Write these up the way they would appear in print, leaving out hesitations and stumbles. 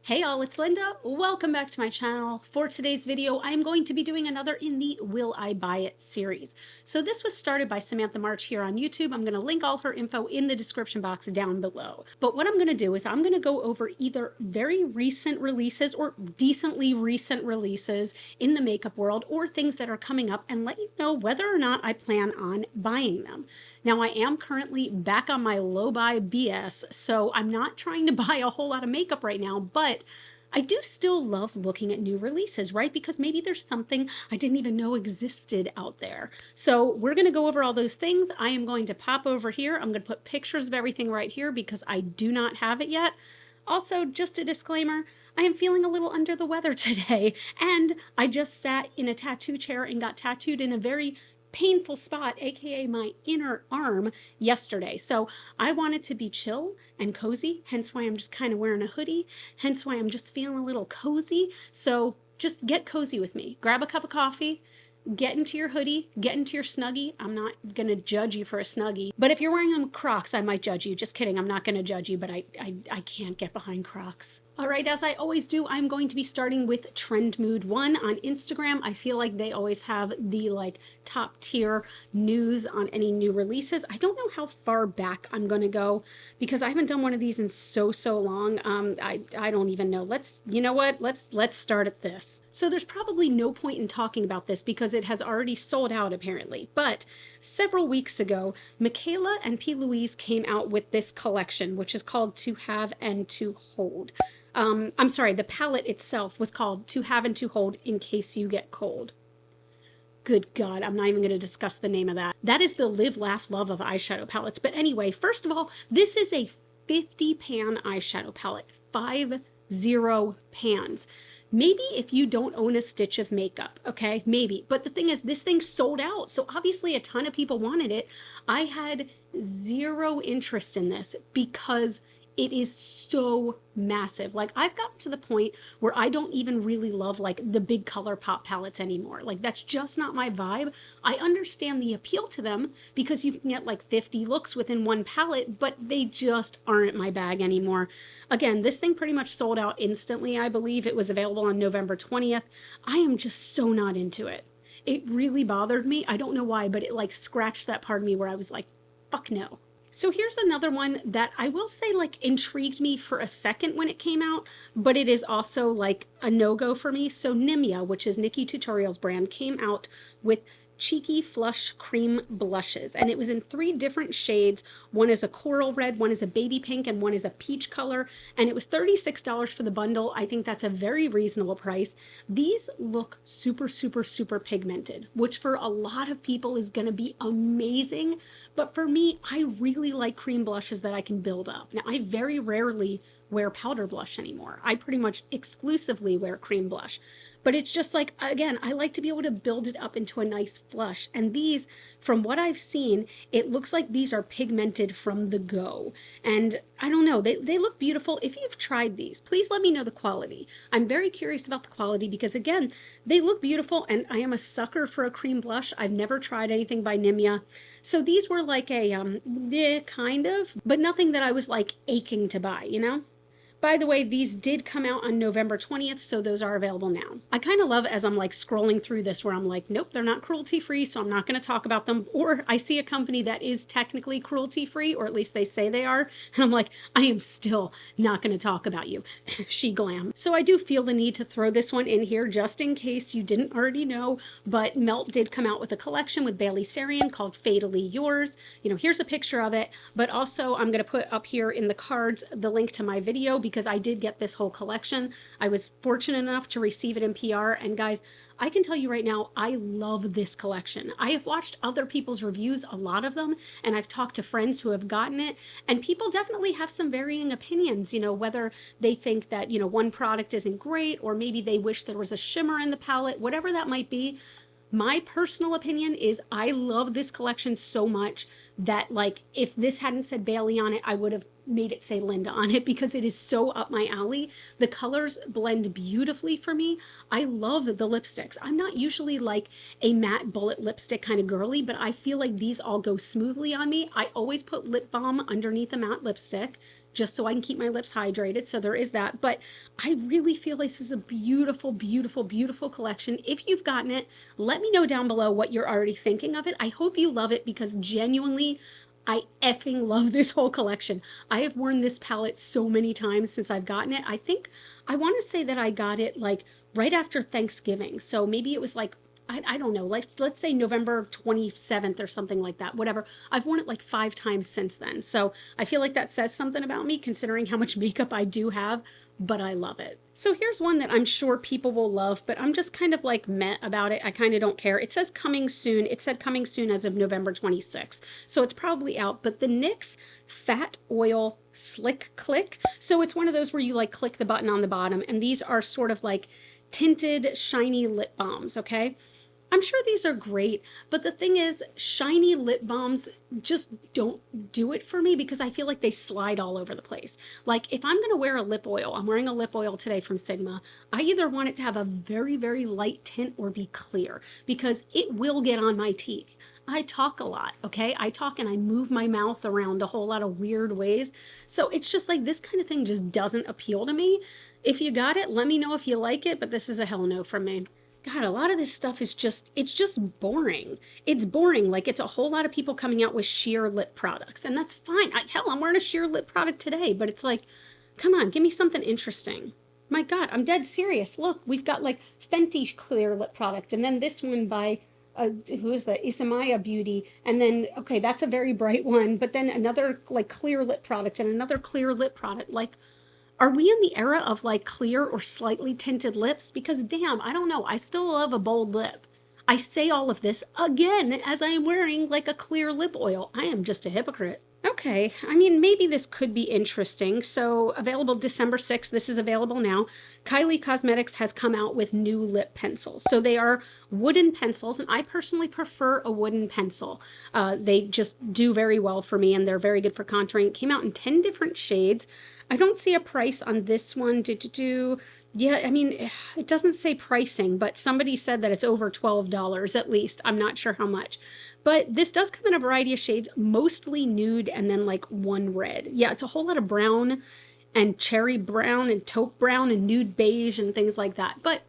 Hey all, it's Linda. Welcome back to my channel. For today's video, I'm going to be doing another in the Will I Buy It series. So this was started by Samantha March here on YouTube. I'm going to link all her info in the description box down below. But what I'm going to do is I'm going to go over either very recent releases or decently recent releases in the makeup world or things that are coming up and let you know whether or not I plan on buying them. Now, I am currently back on my low buy BS, so I'm not trying to buy a whole lot of makeup right now, but I do still love looking at new releases, right? Because maybe there's something I didn't even know existed out there. So we're going to go over all those things. I am going to pop over here. I'm going to put pictures of everything right here because I do not have it yet. Also, just a disclaimer, I am feeling a little under the weather today, and I just sat in a tattoo chair and got tattooed in a very painful spot, aka my inner arm, yesterday. So I wanted to be chill and cozy, hence why I'm just kind of wearing a hoodie, hence why I'm just feeling a little cozy. So just get cozy with me. Grab a cup of coffee, get into your hoodie, get into your Snuggie. I'm not gonna judge you for a Snuggie, but if you're wearing them Crocs, I might judge you. Just kidding, I'm not gonna judge you, but I can't get behind Crocs. All right, as I always do, I'm going to be starting with Trend Mood 1 on Instagram. I feel like they always have the top tier news on any new releases. I don't know how far back I'm gonna go because I haven't done one of these in so long. I don't even know. You know what? Let's start at this. So there's probably no point in talking about this because it has already sold out apparently. But several weeks ago, Michaela and P. Louise came out with this collection, which is called To Have and To Hold. I'm sorry, the palette itself was called To Have and To Hold in Case You Get Cold. Good God, I'm not even going to discuss the name of that. That is the Live, Laugh, Love of eyeshadow palettes. But anyway, first of all, this is a 50 pan eyeshadow palette. 50 pans. Maybe if you don't own a stitch of makeup, okay? Maybe. But the thing is, this thing sold out. So obviously a ton of people wanted it. I had zero interest in this because it is so massive. Like, I've gotten to the point where I don't even really love the big color pop palettes anymore. Like, that's just not my vibe. I understand the appeal to them because you can get 50 looks within one palette, but they just aren't my bag anymore. Again, this thing pretty much sold out instantly. I believe it was available on November 20th. I am just so not into it. It really bothered me. I don't know why, but it scratched that part of me where I was like, fuck no. So here's another one that I will say intrigued me for a second when it came out, but it is also a no-go for me. So Nimya, which is Nikki Tutorials brand, came out with Cheeky Flush Cream Blushes, and it was in 3 different shades. One is a coral red, one is a baby pink, and one is a peach color, and it was $36 for the bundle. I think that's a very reasonable price. These look super pigmented, which for a lot of people is going to be amazing, but for me, I really like cream blushes that I can build up. Now, I very rarely wear powder blush anymore. I pretty much exclusively wear cream blush. But it's just again, I like to be able to build it up into a nice flush. And these, from what I've seen, it looks like these are pigmented from the go. And I don't know, they look beautiful. If you've tried these, please let me know the quality. I'm very curious about the quality because, again, they look beautiful and I am a sucker for a cream blush. I've never tried anything by Nimya. So these were kind of, but nothing that I was aching to buy, you know? By the way, these did come out on November 20th, so those are available now. I kind of love as I'm scrolling through this where I'm nope, they're not cruelty-free, so I'm not going to talk about them. Or I see a company that is technically cruelty-free, or at least they say they are, and I'm I am still not going to talk about you. She glam. So I do feel the need to throw this one in here just in case you didn't already know, but Melt did come out with a collection with Bailey Sarian called Fatally Yours. You know, here's a picture of it, but also I'm going to put up here in the cards the link to my video because I did get this whole collection. I was fortunate enough to receive it in PR, and guys, I can tell you right now, I love this collection. I have watched other people's reviews, a lot of them, and I've talked to friends who have gotten it, and people definitely have some varying opinions, you know, whether they think that, you know, one product isn't great, or maybe they wish there was a shimmer in the palette, whatever that might be. My personal opinion is I love this collection so much that if this hadn't said Bailey on it, I would have made it say Linda on it because it is so up my alley. The colors blend beautifully for me. I love the lipsticks. I'm not usually a matte bullet lipstick kind of girly, but I feel these all go smoothly on me. I always put lip balm underneath a matte lipstick just so I can keep my lips hydrated. So there is that. But I really feel like this is a beautiful, beautiful, beautiful collection. If you've gotten it, let me know down below what you're already thinking of it. I hope you love it because genuinely, I effing love this whole collection. I have worn this palette so many times since I've gotten it. I think I want to say that I got it like right after Thanksgiving. So maybe it was like, I don't know, let's say November 27th or something like that, whatever. I've worn it like 5 times since then. So I feel like that says something about me considering how much makeup I do have, but I love it. So here's one that I'm sure people will love, but I'm just kind of like meh about it. I kind of don't care. It says coming soon. It said coming soon as of November 26th. So it's probably out, but the NYX Fat Oil Slick Click. So it's one of those where you like click the button on the bottom, and these are sort of like tinted shiny lip balms, okay? I'm sure these are great, but the thing is, shiny lip balms just don't do it for me because I feel like they slide all over the place. Like if I'm going to wear a lip oil, I'm wearing a lip oil today from Sigma, I either want it to have a very, very light tint or be clear because it will get on my teeth. I talk a lot, okay? I talk and I move my mouth around a whole lot of weird ways. So it's just like this kind of thing just doesn't appeal to me. If you got it, let me know if you like it, but this is a hell no from me. God, a lot of this stuff is just, it's just boring. It's boring. Like it's a whole lot of people coming out with sheer lip products, and that's fine. Hell, I'm wearing a sheer lip product today, but it's like, come on, give me something interesting. My God, I'm dead serious. Look, we've got like Fenty clear lip product, and then this one by, who is that? Isamaya Beauty. And then, okay, that's a very bright one, but then another like clear lip product and another clear lip product. Like, are we in the era of like clear or slightly tinted lips? Because damn, I don't know. I still love a bold lip. I say all of this again as I am wearing like a clear lip oil. I am just a hypocrite. Okay, I mean, maybe this could be interesting. So available December 6th, this is available now. Kylie Cosmetics has come out with new lip pencils. So they are wooden pencils, and I personally prefer a wooden pencil. They just do very well for me, and they're very good for contouring. It came out in 10 different shades. I don't see a price on this one. Yeah, I mean, it doesn't say pricing, but somebody said that it's over $12 at least. I'm not sure how much. But this does come in a variety of shades, mostly nude and then like one red. Yeah, it's a whole lot of brown and cherry brown and taupe brown and nude beige and things like that. But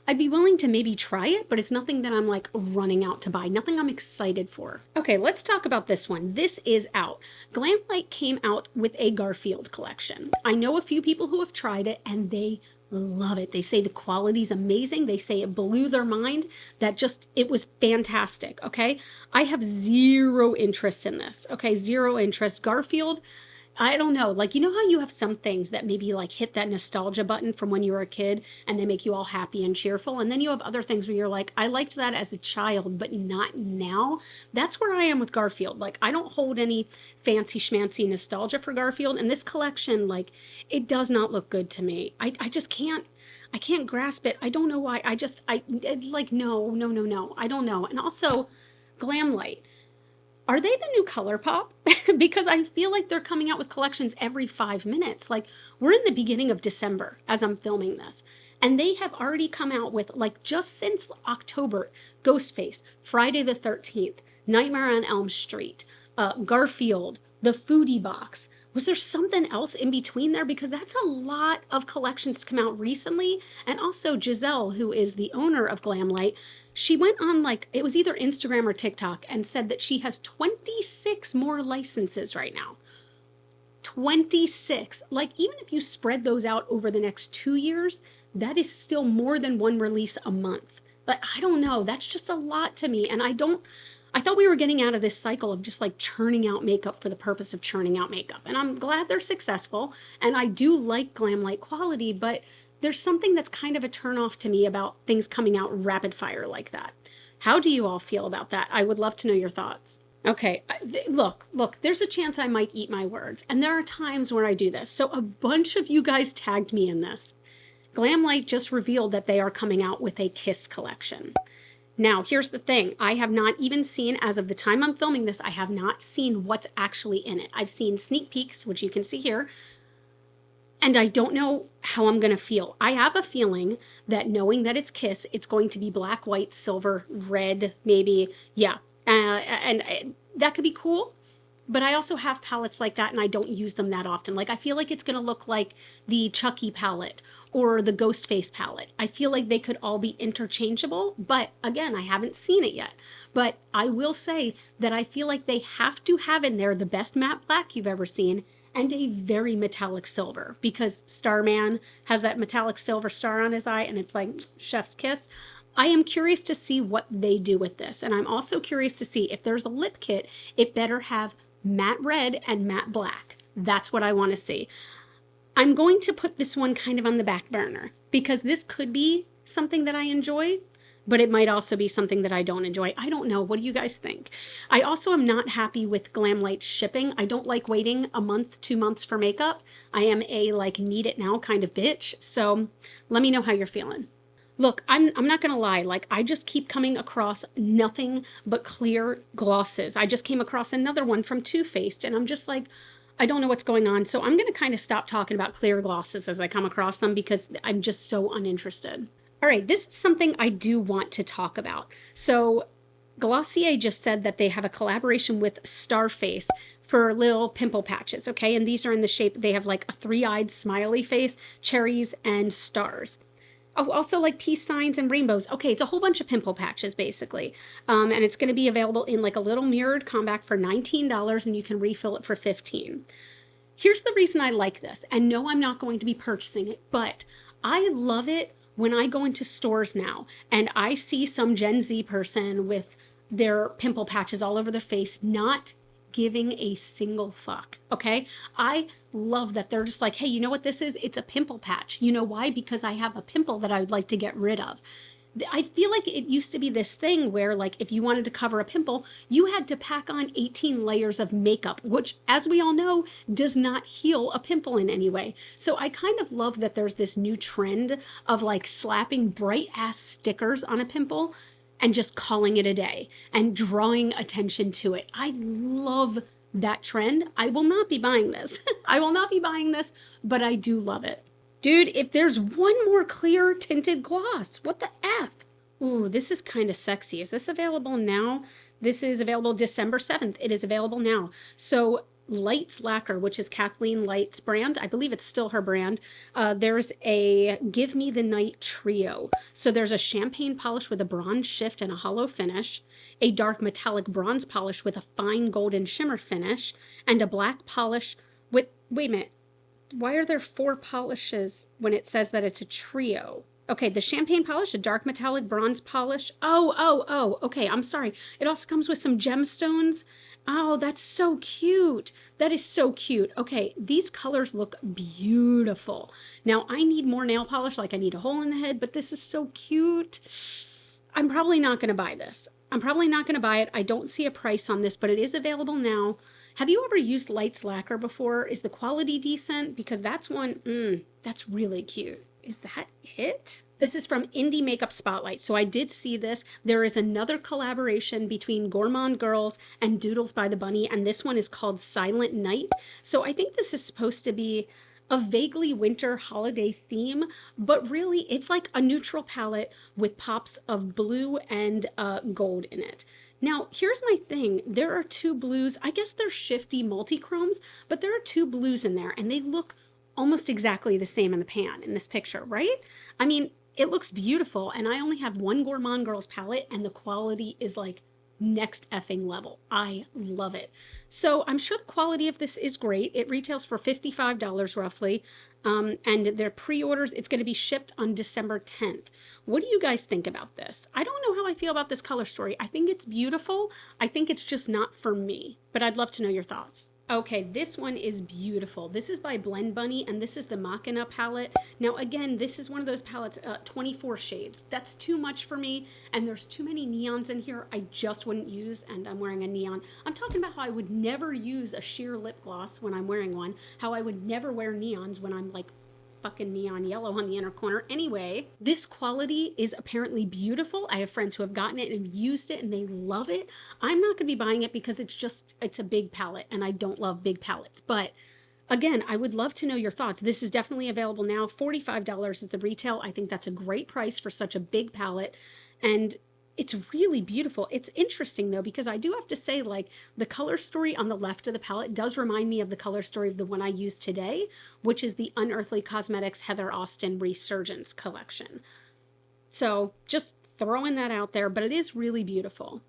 I'd be willing to maybe try it, but it's nothing that I'm like running out to buy. Nothing I'm excited for. Okay, let's talk about this one. This is out. Glamlight came out with a Garfield collection. I know a few people who have tried it and they love it. They say the quality's amazing. They say it blew their mind, that just, it was fantastic, okay? I have zero interest in this, okay? Zero interest. Garfield, I don't know. Like, you know how you have some things that maybe like hit that nostalgia button from when you were a kid and they make you all happy and cheerful. And then you have other things where you're like, I liked that as a child, but not now. That's where I am with Garfield. Like, I don't hold any fancy schmancy nostalgia for Garfield. And this collection, like, it does not look good to me. I just can't. I can't grasp it. I don't know why. Like, no. I don't know. And also, Glamlight. Are they the new ColourPop? Because I feel like they're coming out with collections every 5 minutes. Like, we're in the beginning of December as I'm filming this. And they have already come out with, like, just since October, Ghostface, Friday the 13th, Nightmare on Elm Street, Garfield, The Foodie Box. Was there something else in between there? Because that's a lot of collections to come out recently. And also Giselle, who is the owner of Glamlight, she went on like, it was either Instagram or TikTok and said that she has 26 more licenses right now. 26. Like, even if you spread those out over the next 2 years, that is still more than one release a month. But I don't know. That's just a lot to me. And I thought we were getting out of this cycle of just like churning out makeup for the purpose of churning out makeup. And I'm glad they're successful. And I do like Glamlight quality, but there's something that's kind of a turnoff to me about things coming out rapid fire like that. How do you all feel about that? I would love to know your thoughts. Okay, look, there's a chance I might eat my words. And there are times where I do this. So a bunch of you guys tagged me in this. Glamlight just revealed that they are coming out with a Kiss collection. Now, here's the thing. I have not even seen, as of the time I'm filming this, I have not seen what's actually in it. I've seen sneak peeks, which you can see here, and I don't know how I'm going to feel. I have a feeling that knowing that it's Kiss, it's going to be black, white, silver, red, maybe. Yeah. And that could be cool. but I also have palettes like that and I don't use them that often. Like I feel like it's going to look like the Chucky palette or the Ghostface palette. I feel like they could all be interchangeable, but again, I haven't seen it yet. But I will say that I feel like they have to have in there the best matte black you've ever seen and a very metallic silver, because Starman has that metallic silver star on his eye and it's like chef's kiss. I am curious to see what they do with this. And I'm also curious to see if there's a lip kit, it better have matte red and matte black. That's what I want to see. I'm going to put this one kind of on the back burner because this could be something that I enjoy, but it might also be something that I don't enjoy. I don't know. What do you guys think? I also am not happy with Glamlite shipping. I don't like waiting a month, 2 months for makeup. I am a like need it now kind of bitch. So let me know how you're feeling. Look, I'm not going to lie. Like I just keep coming across nothing but clear glosses. I just came across another one from Too Faced and I'm just like, I don't know what's going on. So I'm going to kind of stop talking about clear glosses as I come across them because I'm just so uninterested. All right, this is something I do want to talk about. So Glossier just said that they have a collaboration with Starface for little pimple patches, okay? And these are in the shape, they have like a 3-eyed smiley face, cherries, and stars. Oh, also like peace signs and rainbows. Okay, it's a whole bunch of pimple patches, basically. And it's going to be available in like a little mirrored compact for $19, and you can refill it for $15. Here's the reason I like this. And no, I'm not going to be purchasing it, but I love it when I go into stores now and I see some Gen Z person with their pimple patches all over their face, not giving a single fuck, okay? I love that they're just like, hey, you know what this is? It's a pimple patch. You know why? Because I have a pimple that I would like to get rid of. I feel like it used to be this thing where like if you wanted to cover a pimple, you had to pack on 18 layers of makeup, which as we all know, does not heal a pimple in any way. So I kind of love that there's this new trend of like slapping bright ass stickers on a pimple and just calling it a day and drawing attention to it. I love that trend. I will not be buying this. I will not be buying this, but I do love it. Dude, if there's one more clear tinted gloss, what the F? Ooh, this is kind of sexy. Is this available now? This is available December 7th. It is available now. So Lights Lacquer, which is Kathleen Light's brand. I believe it's still her brand. There's a Give Me the Night trio. So there's a champagne polish with a bronze shift and a hollow finish, a dark metallic bronze polish with a fine golden shimmer finish, and a black polish with, wait a minute, why are there 4 polishes when it says that it's a trio? Okay, the champagne polish, a dark metallic bronze polish. Oh, okay, I'm sorry. It also comes with some gemstones. Oh, that's so cute. That is so cute. Okay, these colors look beautiful. Now, I need more nail polish, like I need a hole in the head, but this is so cute. I'm probably not going to buy this. I'm probably not going to buy it. I don't see a price on this, but it is available now. Have you ever used Lights Lacquer before? Is the quality decent? Because that's one, that's really cute. Is that it? This is from Indie Makeup Spotlight. So I did see this. There is another collaboration between Gourmand Girls and Doodles by the Bunny, and this one is called Silent Night. So I think this is supposed to be a vaguely winter holiday theme, but really it's like a neutral palette with pops of blue and gold in it. Now, here's my thing. There are 2 blues. I guess they're shifty multi-chromes, but there are 2 blues in there, and they look almost exactly the same in the pan in this picture, right? I mean, it looks beautiful, and I only have one Gourmand Girls palette, and the quality is like next effing level. I love it. So I'm sure the quality of this is great. It retails for $55 roughly. And their pre-orders, it's going to be shipped on December 10th. What do you guys think about this? I don't know how I feel about this color story. I think it's beautiful. I think it's just not for me, but I'd love to know your thoughts. Okay, this one is beautiful. This is by Blend Bunny, and this is the Machina palette. Now, again, this is one of those palettes, 24 shades. That's too much for me, and there's too many neons in here I just wouldn't use, and I'm wearing a neon. I'm talking about how I would never use a sheer lip gloss when I'm wearing one, how I would never wear neons when I'm like fucking neon yellow on the inner corner. Anyway, this quality is apparently beautiful. I have friends who have gotten it and used it and they love it. I'm not going to be buying it because it's a big palette and I don't love big palettes. But again, I would love to know your thoughts. This is definitely available now. $45 is the retail. I think that's a great price for such a big palette. And It's really beautiful. It's interesting though, because I do have to say, like, the color story on the left of the palette does remind me of the color story of the one I used today, which is the Unearthly Cosmetics Heather Austin Resurgence collection. So just throwing that out there, but it is really beautiful.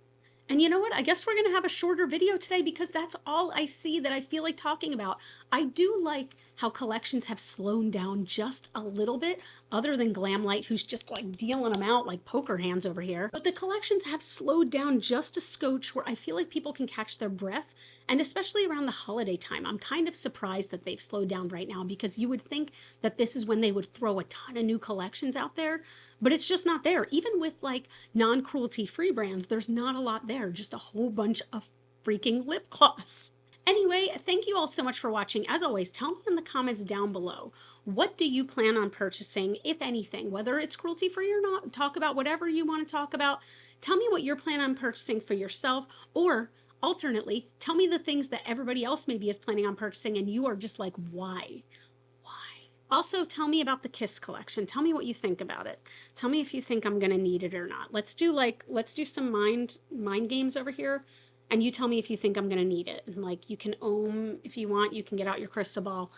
And you know what? I guess we're going to have a shorter video today because that's all I see that I feel like talking about. I do like how collections have slowed down just a little bit, other than Glamlight, who's just like dealing them out like poker hands over here. But the collections have slowed down just a scotch where I feel like people can catch their breath. And especially around the holiday time, I'm kind of surprised that they've slowed down right now, because you would think that this is when they would throw a ton of new collections out there, but it's just not there. Even with like non-cruelty free brands, there's not a lot there, just a whole bunch of freaking lip gloss. Anyway, thank you all so much for watching. As always, tell me in the comments down below, what do you plan on purchasing, if anything, whether it's cruelty free or not? Talk about whatever you want to talk about. Tell me what you're planning on purchasing for yourself, or alternately, tell me the things that everybody else maybe is planning on purchasing and you are just like, why? Also, tell me about the Kiss collection. Tell me what you think about it. Tell me if you think I'm gonna need it or not. Let's do some mind games over here, and you tell me if you think I'm gonna need it. And like, you can if you want, you can get out your crystal ball.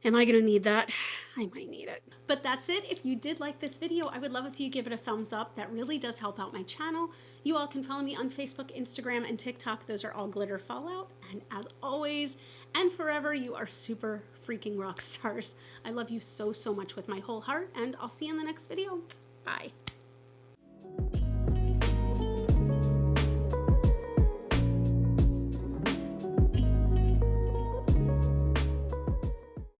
Am I gonna need that? I might need it. But that's it. If you did like this video, I would love if you give it a thumbs up. That really does help out my channel. You all can follow me on Facebook, Instagram, and TikTok. Those are all GlitterFallout. And as always and forever, you are super freaking rock stars. I love you so, so much with my whole heart, and I'll see you in the next video. Bye.